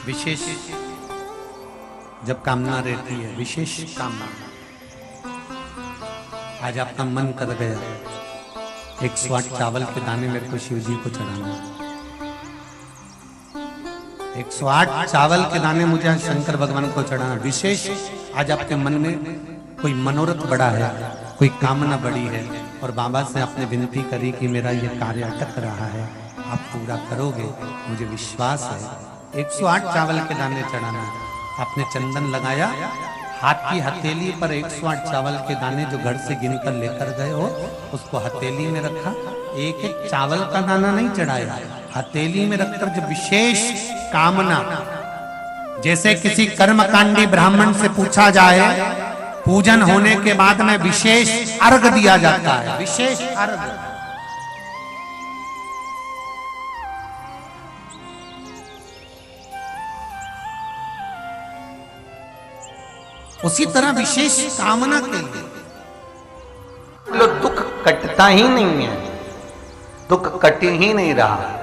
विशेष जब कामना रहती है, विशेष कामना, आज आपका मन कर गया 108 चावल के दाने मेरे को शिव जी को चढ़ाना, 108 चावल के दाने मुझे आज शंकर भगवान को चढ़ाना। विशेष आज आपके मन में कोई मनोरथ बड़ा है, कोई कामना बड़ी है, और बाबा से आपने विनती करी कि मेरा ये कार्य अटक रहा है, आप पूरा करोगे, मुझे विश्वास है। 108 चावल के दाने चढ़ाना, आपने चंदन लगाया, हाथ की हथेली पर 108 चावल के दाने जो घर से गिनकर लेकर गए हो उसको हथेली में रखा। एक एक चावल का दाना नहीं चढ़ाया, हथेली में रखकर जो विशेष कामना, जैसे किसी कर्मकांडी ब्राह्मण से पूछा जाए पूजन होने के बाद में विशेष अर्घ दिया जाता है, विशेष अर्घ, उसी तरह विशेष कामना के लिए लो दुख कटता ही नहीं है, दुख कट ही नहीं रहा।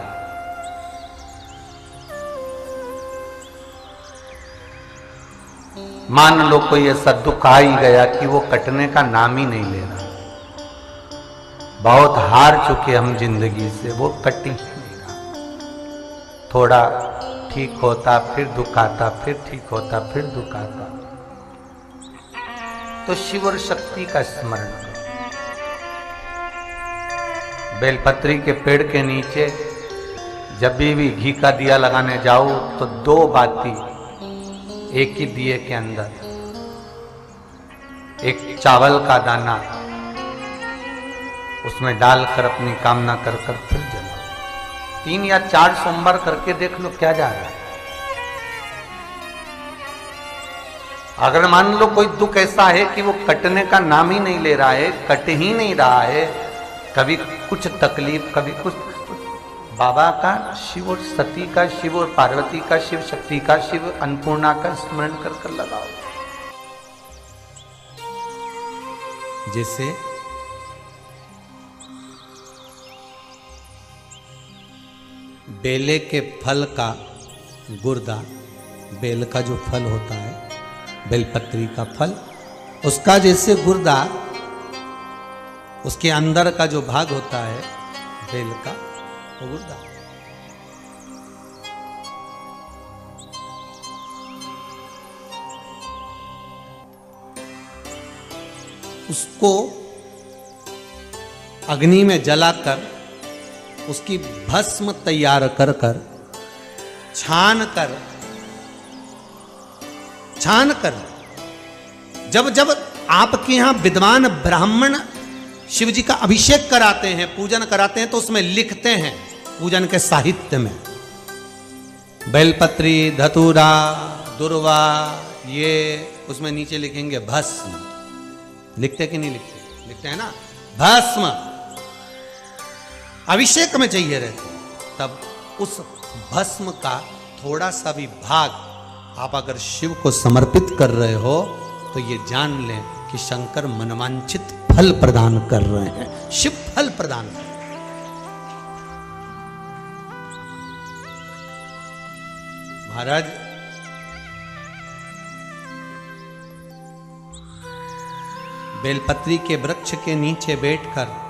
मान लो कोई ऐसा दुख आ ही गया कि वो कटने का नाम ही नहीं ले रहा, बहुत हार चुके हम जिंदगी से, वो कट ही नहीं रहा। थोड़ा ठीक होता फिर दुख आता, फिर ठीक होता फिर दुख आता। तो शिव और शक्ति का स्मरण करो। बेलपत्री के पेड़ के नीचे जब भी घी का दिया लगाने जाओ तो 2 बाती एक ही दिए के अंदर, एक चावल का दाना उसमें डालकर अपनी कामना कर फिर जलाओ। 3 या 4 सोमवार करके देख लो क्या जा रहा है। अगर मान लो कोई दुख ऐसा है कि वो कटने का नाम ही नहीं ले रहा है, कट ही नहीं रहा है, कभी कुछ तकलीफ कभी कुछ, बाबा का, शिव और सती का, शिव और पार्वती का, शिव शक्ति का, शिव अन्नपूर्णा का स्मरण कर लगाओ। जैसे बेले के फल का गुर्दा, बेल का जो फल होता है, बेलपत्री का फल, उसका जैसे गुर्दा, उसके अंदर का जो भाग होता है बेल का, वो गुर्दा, उसको अग्नि में जलाकर उसकी भस्म तैयार कर छान कर जब जब आपके यहां विद्वान ब्राह्मण शिव जी का अभिषेक कराते हैं, पूजन कराते हैं, तो उसमें लिखते हैं पूजन के साहित्य में बेलपत्री, धतूरा, दुर्वा, ये उसमें नीचे लिखेंगे भस्म। लिखते कि नहीं लिखते? लिखते हैं ना, भस्म अभिषेक में चाहिए रहते। तब उस भस्म का थोड़ा सा भी भाग आप अगर शिव को समर्पित कर रहे हो तो ये जान लें कि शंकर मनवांछित फल प्रदान कर रहे हैं, शिव फल प्रदान कर रहे हैं। महाराज, बेलपत्री के वृक्ष के नीचे बैठकर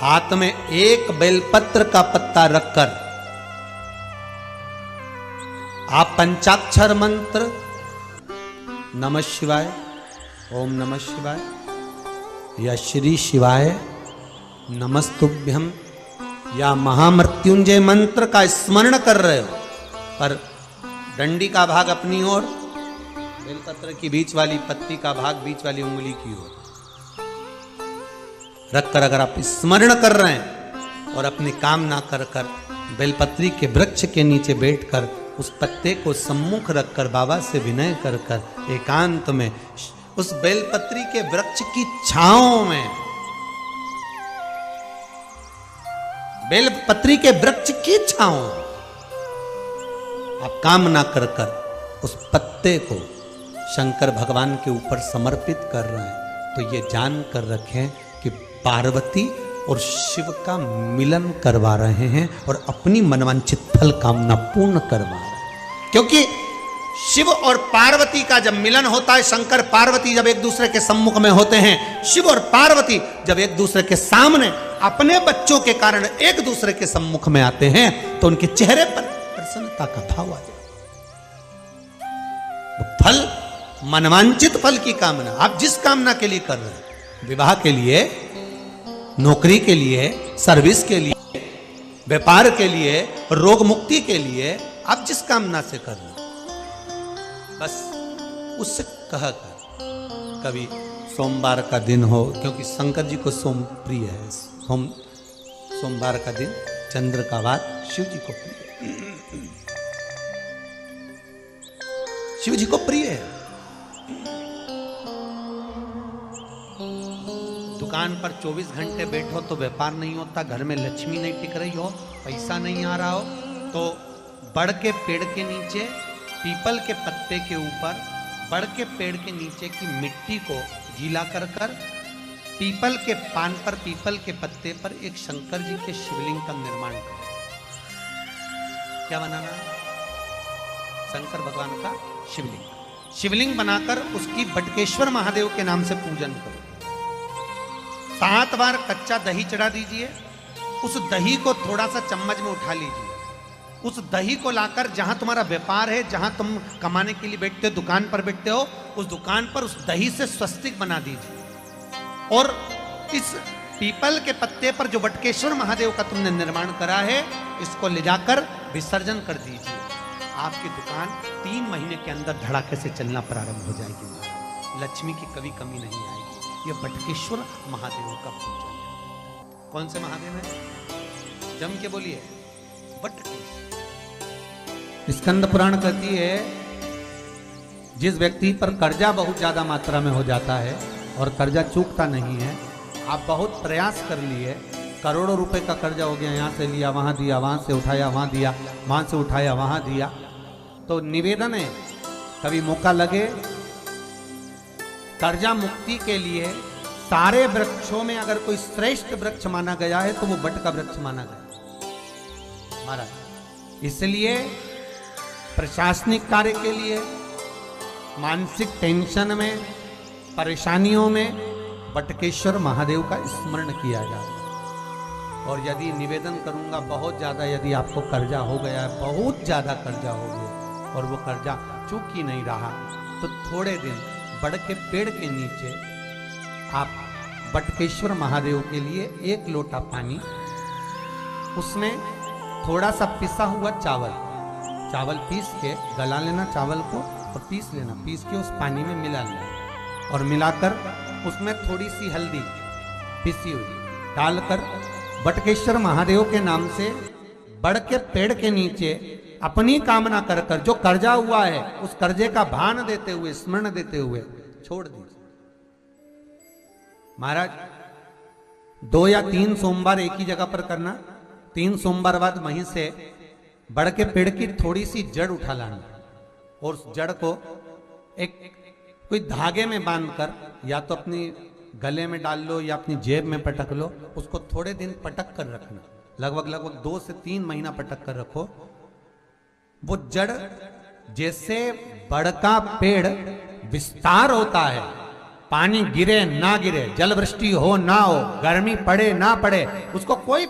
हाथ में एक बेलपत्र का पत्ता रखकर आप पंचाक्षर मंत्र नमः शिवाय, ओम नमः शिवाय या श्री शिवाय नमस्तुभ्यम या महामृत्युंजय मंत्र का स्मरण कर रहे हो, पर डंडी का भाग अपनी ओर, बेलपत्र की बीच वाली पत्ती का भाग बीच वाली उंगली की ओर रखकर अगर आप स्मरण कर रहे हैं और अपनी कामना कर बेलपत्री के वृक्ष के नीचे बैठकर उस पत्ते को सम्मुख रखकर बाबा से विनय कर एकांत में उस बेलपत्री के वृक्ष की छांव में, बेलपत्री के वृक्ष की छांव आप कामना कर उस पत्ते को शंकर भगवान के ऊपर समर्पित कर रहे हैं, तो ये जान कर रखें कि पार्वती और शिव का मिलन करवा रहे हैं और अपनी मनवांछित फल कामना पूर्ण करवा रहे हैं। क्योंकि शिव और पार्वती का जब मिलन होता है, शंकर पार्वती जब एक दूसरे के सम्मुख में होते हैं, शिव और पार्वती जब एक दूसरे के सामने अपने बच्चों के कारण एक दूसरे के सम्मुख में आते हैं, तो उनके चेहरे पर प्रसन्नता का भाव आ जाए। फल, मनवांचित फल की कामना आप जिस कामना के लिए कर रहे हैं, विवाह के लिए, नौकरी के लिए, सर्विस के लिए, व्यापार के लिए, रोग मुक्ति के लिए, आप जिस कामना से कर रहे हैं, बस उससे कहा कर। कभी सोमवार का दिन हो, क्योंकि शंकर जी को सोम प्रिय है, सोमवार का दिन, चंद्र का वार शिव जी को प्रिय है, शिव जी को प्रिय है। दुकान पर 24 घंटे बैठो तो व्यापार नहीं होता, घर में लक्ष्मी नहीं टिक रही हो, पैसा नहीं आ रहा हो, तो बड़ के पेड़ के नीचे, पीपल के पत्ते के ऊपर, बड़ के पेड़ के नीचे की मिट्टी को गीला कर कर पीपल के पान पर, पीपल के पत्ते पर एक शंकर जी के शिवलिंग का निर्माण करो। क्या बनाना? शंकर भगवान का शिवलिंग। शिवलिंग बनाकर उसकी बटकेश्वर महादेव के नाम से पूजन करो। 7 बार कच्चा दही चढ़ा दीजिए। उस दही को थोड़ा सा चम्मच में उठा लीजिए। उस दही को लाकर जहां तुम्हारा व्यापार है, जहां तुम कमाने के लिए बैठते हो, दुकान पर बैठते हो, उस दुकान पर उस दही से स्वस्तिक बना दीजिए। और इस पीपल के पत्ते पर जो बटकेश्वर महादेव का तुमने निर्माण करा है, इसको ले जाकर विसर्जन कर दीजिए। आपकी दुकान 3 महीने के अंदर धड़ाके से चलना प्रारंभ हो जाएगी। लक्ष्मी की कभी कमी नहीं आएगी। यह बटकेश्वर महादेव का पूजन है। कौन से महादेव है? जम के बोलिए, बटकेश्वर। स्कंद पुराण कहती है, जिस व्यक्ति पर कर्जा बहुत ज्यादा मात्रा में हो जाता है और कर्जा चूकता नहीं है, आप बहुत प्रयास कर लिए, करोड़ों रुपए का कर्जा हो गया, यहाँ से लिया वहाँ दिया, वहाँ से उठाया वहाँ दिया, वहाँ से उठाया वहाँ दिया, तो निवेदन है, कभी मौका लगे, कर्जा मुक्ति के लिए सारे वृक्षों में अगर कोई श्रेष्ठ वृक्ष माना गया है तो वो बट का वृक्ष माना गया महाराज। इसलिए प्रशासनिक कार्य के लिए, मानसिक टेंशन में, परेशानियों में बटकेश्वर महादेव का स्मरण किया जाए। और यदि निवेदन करूंगा, बहुत ज़्यादा यदि आपको कर्जा हो गया है, बहुत ज़्यादा कर्जा हो गया और वो कर्जा चूक ही नहीं रहा, तो थोड़े दिन बड़ के पेड़ के नीचे आप बटकेश्वर महादेव के लिए 1 लोटा पानी, उसमें थोड़ा सा पिसा हुआ चावल पीस के गला लेना, चावल को और पीस लेना, पीस के उस पानी में मिला लेना और मिलाकर उसमें थोड़ी सी हल्दी पिसी हुई डालकर बटकेश्वर महादेव के नाम से बड़ के पेड़ के नीचे अपनी कामना कर कर जो कर्जा हुआ है उस कर्जे का भान देते हुए, स्मरण देते हुए छोड़ दीजिए। महाराज 2 या 3 सोमवार एक ही जगह पर करना। 3 सोमवार बाद वहीं से बड़ के पेड़ की थोड़ी सी जड़ उठा लाना और उस जड़ को एक कोई धागे में बांधकर या तो अपनी गले में डाल लो या अपनी जेब में पटक लो, उसको थोड़े दिन पटक कर रखना, लगभग 2 से 3 महीना पटक कर रखो। वो जड़ जैसे बड़ का पेड़ विस्तार होता है, पानी गिरे ना गिरे, जल वृष्टि हो ना हो, गर्मी पड़े ना पड़े, उसको कोई